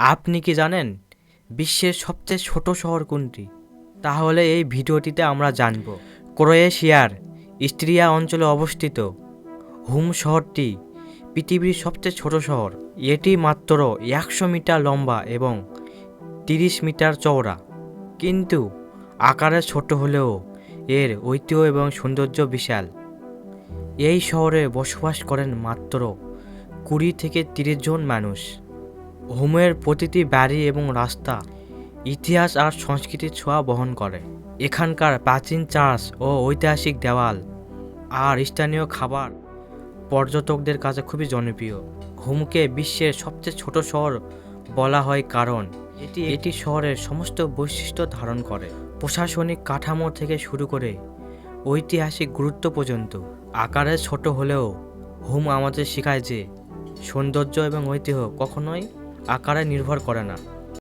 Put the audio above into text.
আপনি কি জানেন বিশ্বের সবচেয়ে ছোট শহর কোনটি? তাহলে এই ভিডিওটিতে আমরা জানব। ক্রোয়েশিয়ার ইস্ট্রিয়া অঞ্চলে অবস্থিত হুম শহরটি পৃথিবীর সবচেয়ে ছোট শহর। এটি মাত্র 100 মিটার লম্বা এবং 30 মিটার চওড়া, কিন্তু আকারে ছোট হলেও এর ঐতিহ্য এবং সৌন্দর্য বিশাল। এই শহরে বসবাস করেন মাত্র 20 থেকে 30 জন মানুষ। হোমের প্রতিটি বাড়ি এবং রাস্তা ইতিহাস আর সংস্কৃতির ছোঁয়া বহন করে। এখানকার প্রাচীন চার্চ ও ঐতিহাসিক দেওয়াল আর স্থানীয় খাবার পর্যটকদের কাছে খুবই জনপ্রিয়। হোমকে বিশ্বের সবচেয়ে ছোট শহর বলা হয় কারণ এটি শহরের সমস্ত বৈশিষ্ট্য ধারণ করে, প্রশাসনিক কাঠামো থেকে শুরু করে ঐতিহাসিক গুরুত্ব পর্যন্ত। আকারে ছোট হলেও হোম আমাদের শেখায় যে সৌন্দর্য এবং ঐতিহ্য কখনোই আকারে নির্ভর করে না।